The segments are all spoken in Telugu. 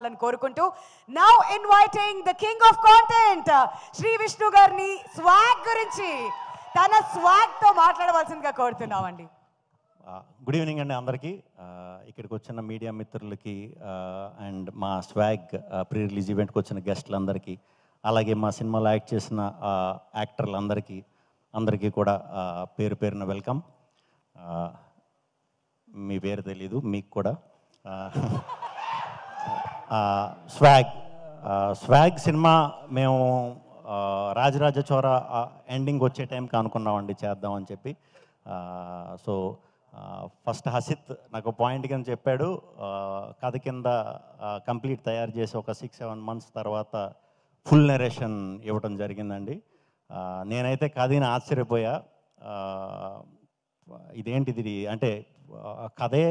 అని కోరుకుంటూ now inviting the king of content Shri Vishnu గారిని స్వాగ్ గురించి తన స్వాగ్ తో మాట్లాడవలసిందిగా కోరుతున్నామండి. గుడ్ ఈవినింగ్ అండి అందరికీ. ఇక్కడికి వచ్చిన మీడియా మిత్రులకి అండ్ మా స్వాగ్ ప్రీ రిలీజ్ ఈవెంట్కి వచ్చిన గెస్టులందరికీ, అలాగే మా సినిమాలో యాక్ట్ చేసిన అందరికీ కూడా పేరు పేరున వెల్కమ్. మీ పేరు తెలీదు మీకు కూడా. స్వాగ్ సినిమా మేము రాజరాజ చోర ఎండింగ్ వచ్చే టైంకి అనుకున్నామండి చేద్దామని చెప్పి. సో ఫస్ట్ హసిత్ నాకు పాయింట్ కింద చెప్పాడు, కథ కింద కంప్లీట్ తయారు చేసి ఒక 6-7 months తర్వాత ఫుల్ నెరేషన్ ఇవ్వడం జరిగిందండి. నేనైతే కథని ఆశ్చర్యపోయా. ఇదేంటిది అంటే కథే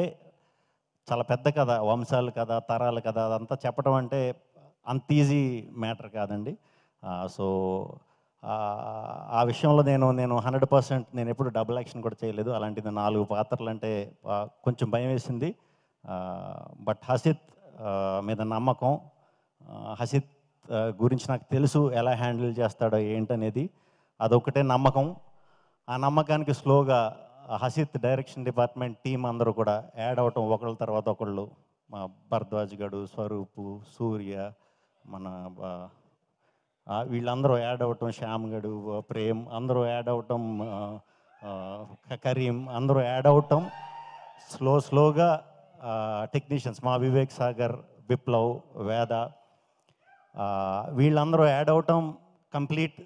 చాలా పెద్ద కథ, వంశాల కథ, తరాల కథ, అదంతా చెప్పడం అంటే అంత ఈజీ మ్యాటర్ కాదండి. సో ఆ విషయంలో నేను 100% నేను ఎప్పుడు డబుల్ యాక్షన్ కూడా చేయలేదు. అలాంటిది 4 పాత్రలు అంటే కొంచెం భయం వేసింది. బట్ హసిత్ మీద నమ్మకం, హసిత్ గురించి నాకు తెలుసు ఎలా హ్యాండిల్ చేస్తాడో ఏంటనేది, అదొకటే నమ్మకం. ఆ నమ్మకానికి స్లోగా హసిత్ డైరెక్షన్ డిపార్ట్మెంట్ టీం అందరూ కూడా యాడ్ అవటం, ఒకళ్ళ తర్వాత ఒకళ్ళు. మా భరద్వాజ్ గడు, స్వరూపు, సూర్య, మన వీళ్ళందరూ యాడ్ అవటం, శ్యామ్ గడు, ప్రేమ్ అందరూ యాడ్ అవటం, కరీం అందరూ యాడ్ అవటం, స్లోగా టెక్నీషియన్స్ మా వివేక్ సాగర్, విప్లవ్, వేద వీళ్ళందరూ యాడ్ అవటం, కంప్లీట్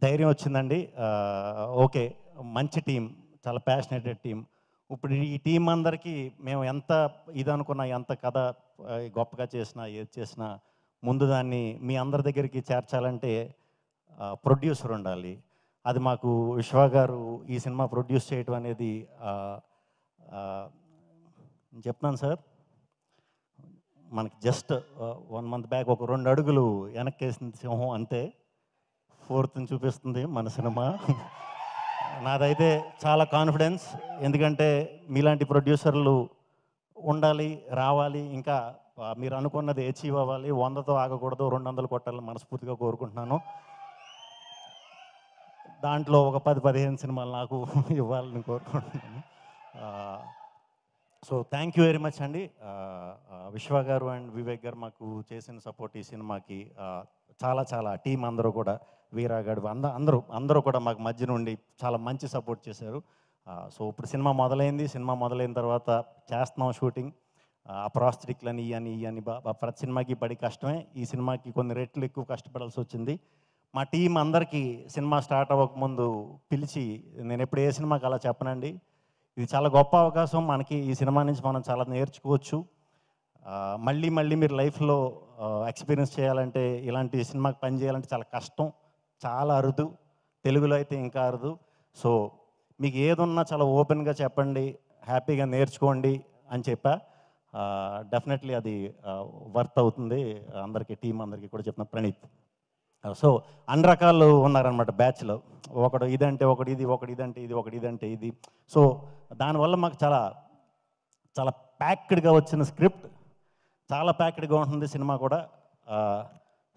ధైర్యం వచ్చిందండి. ఓకే, మంచి టీం, చాలా ప్యాషనేటెడ్ టీం. ఇప్పుడు ఈ టీం అందరికీ మేము ఎంత ఇది అనుకున్నా, ఎంత కథ గొప్పగా చేసినా, ఏది చేసినా ముందు దాన్ని మీ అందరి దగ్గరికి చేర్చాలంటే ప్రొడ్యూసర్ ఉండాలి. అది మాకు విశ్వ గారు ఈ సినిమా ప్రొడ్యూస్ చేయటం అనేది చెప్తున్నాను సార్, మనకి జస్ట్ 1 month బ్యాక్ ఒక 2 అడుగులు వెనక్కేసింది సింహం, అంతే 4th చూపిస్తుంది మన సినిమా. నాదైతే చాలా కాన్ఫిడెన్స్, ఎందుకంటే మీలాంటి ప్రొడ్యూసర్లు ఉండాలి, రావాలి, ఇంకా మీరు అనుకున్నది అచీవ్ అవ్వాలి. 100తో ఆగకూడదు, 200 కొట్టాలని మనస్ఫూర్తిగా కోరుకుంటున్నాను. దాంట్లో ఒక 10-15 సినిమాలు నాకు ఇవ్వాలని కోరుకుంటున్నాను. So thank you very much అండి. విశ్వ గారు అండ్ వివేక్ గారు మాకు చేసిన సపోర్ట్ ఈ సినిమాకి చాలా టీం అందరూ కూడా, వీరాగడు అందరూ కూడా మాకు మధ్య నుండి చాలా మంచి సపోర్ట్ చేశారు. సో ఇప్పుడు సినిమా మొదలైంది. సినిమా మొదలైన తర్వాత చేస్తున్నాం షూటింగ్. ఆ ప్రాస్థెటిక్లని ఇవన్నీ ప్రతి సినిమాకి పడి కష్టమే. ఈ సినిమాకి కొన్ని రెట్లు ఎక్కువ కష్టపడాల్సి వచ్చింది. మా టీం అందరికీ సినిమా స్టార్ట్ అవ్వకముందు పిలిచి, నేను ఎప్పుడు ఏ సినిమాకి అలా చెప్పనండి, ఇది చాలా గొప్ప అవకాశం మనకి, ఈ సినిమా నుంచి మనం చాలా నేర్చుకోవచ్చు. మళ్ళీ మీరు లైఫ్లో ఎక్స్పీరియన్స్ చేయాలంటే, ఇలాంటి సినిమాకి పని చేయాలంటే చాలా కష్టం, చాలా అరుదు, తెలుగులో అయితే ఇంకా అరుదు. సో మీకు ఏదున్నా చాలా ఓపెన్గా చెప్పండి, హ్యాపీగా నేర్చుకోండి అని చెప్పా. డెఫినెట్లీ అది వర్త్ అవుతుంది అందరికీ, టీం అందరికీ కూడా చెప్తున్నా. ప్రణీత్. సో అన్ని రకాలు ఉన్నారనమాట బ్యాచ్లో, ఒకడు ఇదంటే ఒకటి ఇది, ఒకటి ఇదంటే ఇది, ఒకటి ఇదంటే ఇది. సో దానివల్ల మాకు చాలా ప్యాక్డ్గా వచ్చిన స్క్రిప్ట్, చాలా ప్యాక్డ్గా ఉంటుంది సినిమా కూడా.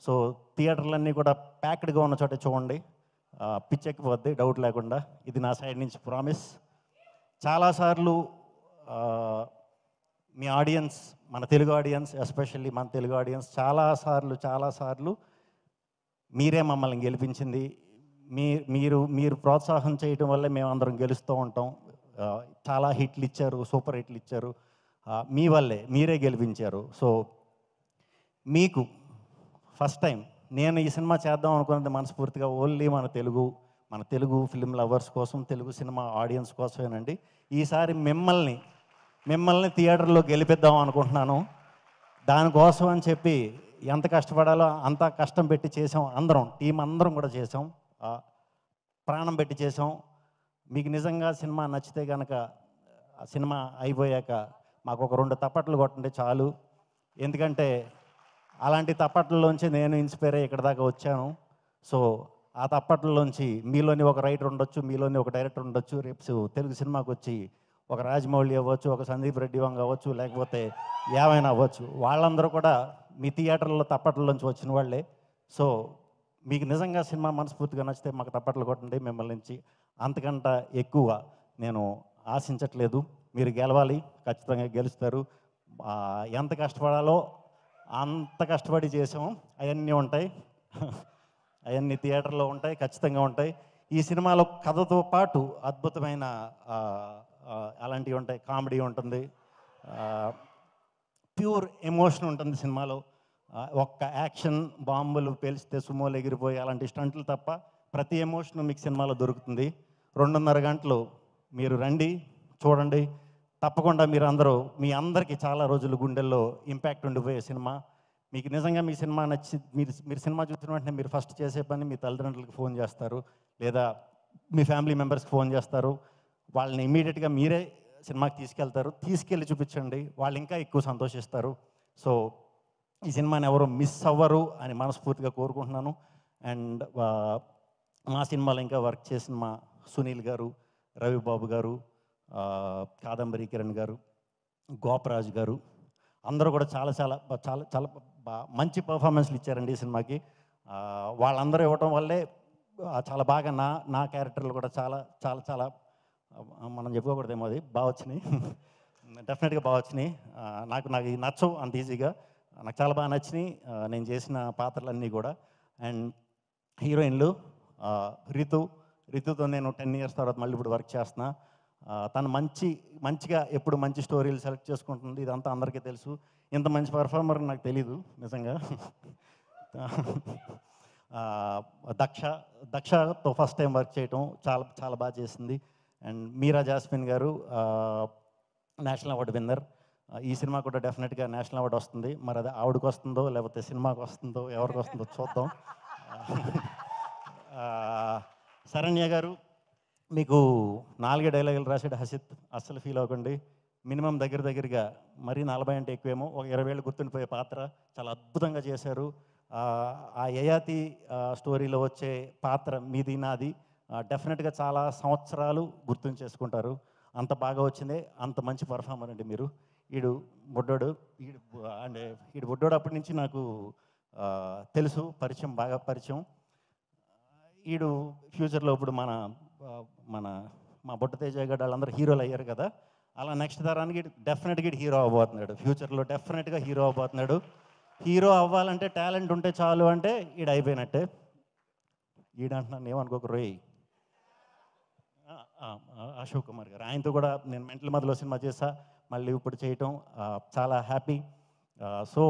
సో థియేటర్లన్నీ కూడా ప్యాక్డ్గా ఉన్న చోట చూడండి, పిచ్చెక్కిపోద్ది డౌట్ లేకుండా. ఇది నా సైడ్ నుంచి ప్రామిస్. చాలాసార్లు మీ ఆడియన్స్, మన తెలుగు ఆడియన్స్, ఎస్పెషల్లీ మన తెలుగు ఆడియన్స్ చాలాసార్లు మీరే మమ్మల్ని గెలిపించింది. మీరు ప్రోత్సాహం చేయటం వల్లే మేము అందరం గెలుస్తూ ఉంటాం. చాలా హిట్లు ఇచ్చారు, సూపర్ హిట్లు ఇచ్చారు, మీ వల్లే, మీరే గెలిపించారు. సో మీకు ఫస్ట్ టైం నేను ఈ సినిమా చేద్దాం అనుకున్నది మనస్ఫూర్తిగా ఓన్లీ మన తెలుగు ఫిల్మ్ లవర్స్ కోసం, తెలుగు సినిమా ఆడియన్స్ కోసమేనండి. ఈసారి మిమ్మల్ని థియేటర్లో గెలిపిద్దాం అనుకుంటున్నాను. దానికోసం అని చెప్పి ఎంత కష్టపడాలో అంత కష్టం పెట్టి చేసాం. టీం అందరం కూడా చేసాం, ప్రాణం పెట్టి చేసాం. మీకు నిజంగా సినిమా నచ్చితే కనుక సినిమా అయిపోయాక మాకు ఒక 2 తప్పట్లు కొట్టండి చాలు. ఎందుకంటే అలాంటి తప్పట్లలోంచి నేను ఇన్స్పైర్ అయ్యి ఇక్కడ దాకా వచ్చాను. సో ఆ తప్పట్లలోంచి మీలోని ఒక రైటర్ ఉండొచ్చు, మీలోని ఒక డైరెక్టర్ ఉండొచ్చు. రేపు తెలుగు సినిమాకి వచ్చి ఒక రాజమౌళి అవ్వచ్చు, ఒక సందీప్ రెడ్డి వంగ అవ్వచ్చు, లేకపోతే ఏమైనా అవ్వచ్చు. వాళ్ళందరూ కూడా మీ థియేటర్లో తప్పట్లలోంచి వచ్చిన వాళ్ళే. సో మీకు నిజంగా సినిమా మనస్ఫూర్తిగా నచ్చితే మాకు తప్పట్లు కొట్టండి. మిమ్మల్ని నుంచి అంతకంట ఎక్కువ నేను ఆశించట్లేదు. మీరు గెలవాలి, ఖచ్చితంగా గెలుస్తారు. ఎంత కష్టపడాలో అంత కష్టపడి చేసాం. అవన్నీ ఉంటాయి, అవన్నీ థియేటర్లో ఉంటాయి, ఖచ్చితంగా ఉంటాయి. ఈ సినిమాలో కథతో పాటు అద్భుతమైన అలాంటివి ఉంటాయి. కామెడీ ఉంటుంది, ప్యూర్ ఎమోషన్ ఉంటుంది సినిమాలో. ఒక్క యాక్షన్ బాంబులు పేలిస్తే సుమోలు ఎగిరిపోయి అలాంటి స్టంట్లు తప్ప ప్రతి ఎమోషన్ మీకు సినిమాలో దొరుకుతుంది. 2.5 గంటలు మీరు రండి, చూడండి. తప్పకుండా మీరు అందరూ, మీ అందరికీ చాలా రోజులు గుండెల్లో ఇంపాక్ట్ ఉండిపోయే సినిమా. మీకు నిజంగా మీ సినిమా నచ్చి మీరు సినిమా చూసిన వెంటనే మీరు ఫస్ట్ చేసే పని మీ తల్లిదండ్రులకి ఫోన్ చేస్తారు, లేదా మీ ఫ్యామిలీ మెంబర్స్కి ఫోన్ చేస్తారు. వాళ్ళని ఇమీడియట్గా మీరే సినిమాకి తీసుకెళ్ళి చూపించండి. వాళ్ళు ఇంకా ఎక్కువ సంతోషిస్తారు. సో ఈ సినిమాని ఎవరు మిస్ అవ్వరు అని మనస్ఫూర్తిగా కోరుకుంటున్నాను. అండ్ మా సినిమాలో ఇంకా వర్క్ చేసిన మా సునీల్ గారు, రవిబాబు గారు, కాదంబరి కిరణ్ గారు, గోపరాజు గారు అందరూ కూడా చాలా చాలా చాలా చాలా మంచి పర్ఫార్మెన్స్లు ఇచ్చారండి ఈ సినిమాకి. వాళ్ళందరూ ఇవ్వటం వల్లే చాలా బాగా నా క్యారెక్టర్లు కూడా చాలా చాలా చాలా మనం చెప్పుకోకూడదేమో, అది బాగా వచ్చినాయి. డెఫినెట్గా బాగా వచ్చినాయి. నాకు నచ్చవు అంత ఈజీగా, నాకు చాలా బాగా నచ్చినాయి నేను చేసిన పాత్రలన్నీ కూడా. అండ్ హీరోయిన్లు రితుతో నేను 10 years తర్వాత మళ్ళీ ఇప్పుడు వర్క్ చేస్తున్నా. తను మంచిగా ఎప్పుడు మంచి స్టోరీలు సెలెక్ట్ చేసుకుంటుంది. ఇదంతా అందరికీ తెలుసు. ఇంత మంచి పర్ఫార్మర్ నాకు తెలీదు నిజంగా. దక్షతో ఫస్ట్ టైం వర్క్ చేయటం చాలా చాలా బాగా చేసింది. అండ్ మీరా జాస్మిన్ గారు నేషనల్ అవార్డు విన్నర్. ఈ సినిమా కూడా డెఫినెట్గా నేషనల్ అవార్డు వస్తుంది. మరి అది ఆవిడకి వస్తుందో లేకపోతే సినిమాకి వస్తుందో ఎవరికి వస్తుందో చూద్దాం. శరణ్య గారు మీకు 4 డైలాగులు రాసాడు హసిత్, అస్సలు ఫీల్ అవ్వకండి. మినిమం దగ్గరగా మరీ 40 అంటే ఎక్కువేమో, ఒక 20 ఏళ్ళు గుర్తుండిపోయే పాత్ర చాలా అద్భుతంగా చేశారు. ఆ యయాతి స్టోరీలో వచ్చే పాత్ర మీది నాది డెఫినెట్గా చాలా సంవత్సరాలు గుర్తుంచేసుకుంటారు. అంత బాగా వచ్చిందే, అంత మంచి పర్ఫార్మర్ అండి మీరు. ఈడు బుడ్డోడు అప్పటి నుంచి నాకు తెలుసు, బాగా పరిచయం. ఈడు ఫ్యూచర్లో ఇప్పుడు మా బొట్ట తేజ గారు వాళ్ళందరూ హీరోలు అయ్యారు కదా, అలా నెక్స్ట్ తరానికి డెఫినెట్గా హీరో అవ్వబోతున్నాడు. ఫ్యూచర్లో డెఫినెట్గా హీరో అవ్వబోతున్నాడు. హీరో అవ్వాలంటే టాలెంట్ ఉంటే చాలు అంటే ఈడు అయిపోయినట్టే. ఈడంటున్నాను ఏమనుకోక రోయ్, అశోక్ కుమార్ గారు, ఆయనతో కూడా నేను మెంటల్ మధ్యలో సినిమా చేశా, మళ్ళీ ఇప్పుడు చేయటం చాలా హ్యాపీ. సో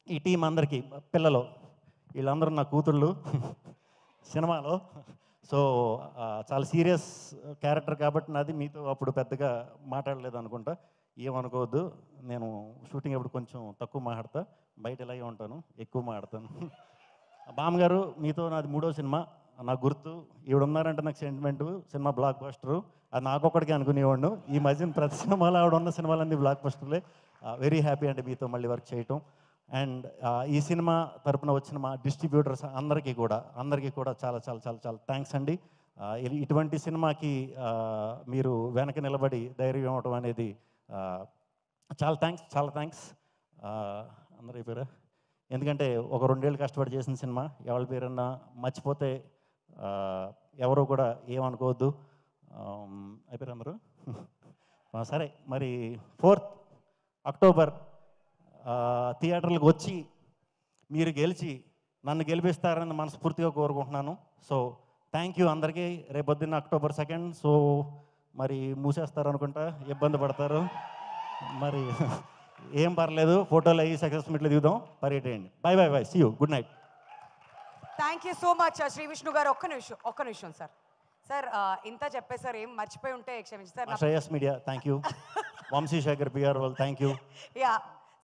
ఈ టీం అందరికీ, పిల్లలు వీళ్ళందరూ నా కూతుళ్ళు సినిమాలో. సో చాలా సీరియస్ క్యారెక్టర్ కాబట్టి నాది, మీతో అప్పుడు పెద్దగా మాట్లాడలేదు అనుకుంటా, ఏమనుకోవద్దు. నేను షూటింగ్ అప్పుడు కొంచెం తక్కువ మాట్లాడతా, బయట ఇలాగే ఉంటాను, ఎక్కువ మాట్లాడతాను. బామ్మగారు మీతో నాది 3వ సినిమా. నాకు గుర్తు ఈవిడ ఉన్నారంటే నాకు సెంటిమెంటు. సినిమా బ్లాక్ బస్టరు, అది నాకొక్కడికే అనుకునేవాడు. ఈ మధ్యన ప్రతి సినిమాలో ఆవిడ ఉన్న సినిమాలన్నీ బ్లాక్ బస్టర్లే. వెరీ హ్యాపీ అండి మీతో మళ్ళీ వర్క్ చేయటం. అండ్ ఈ సినిమా తరపున వచ్చిన మా డిస్ట్రిబ్యూటర్స్ అందరికీ కూడా చాలా చాలా చాలా చాలా థ్యాంక్స్ అండి. ఇటువంటి సినిమాకి మీరు వెనక నిలబడి ధైర్యం ఇవ్వటం అనేది చాలా థ్యాంక్స్. అందరూ అయిపోయారా? ఎందుకంటే ఒక 2 ఏళ్ళు కష్టపడి చేసిన సినిమా, ఎవరి పేరన్నా మర్చిపోతే ఎవరు కూడా ఏమనుకోవద్దు. అయిపోయారు అందరూ? సరే, మరి 4th అక్టోబర్ థియేటర్లకు వచ్చి మీరు గెలిచి నన్ను గెలిపిస్తారని మనస్ఫూర్తిగా కోరుకుంటున్నాను. సో థ్యాంక్ యూ అందరికీ. రేపొద్దున్న October 2nd. సో మరి మూసేస్తారు అనుకుంటా, ఇబ్బంది పడతారు, మరి ఏం పర్లేదు, ఫోటోలు అయ్యి సక్సెస్ మీట్లు దిగుదాం, పర్యటేయండి. Bye, see you, good night. Thank you so much Shri Vishnu గారు. ఒక్క నిమిషం సార్, ఇంత చెప్పేసారు, ఏం మర్చిపోయి ఉంటే క్షమించి sir. Shreyas media thank you, Vamsi Shekhar PR వాళ్ళు థ్యాంక్ యూ. యా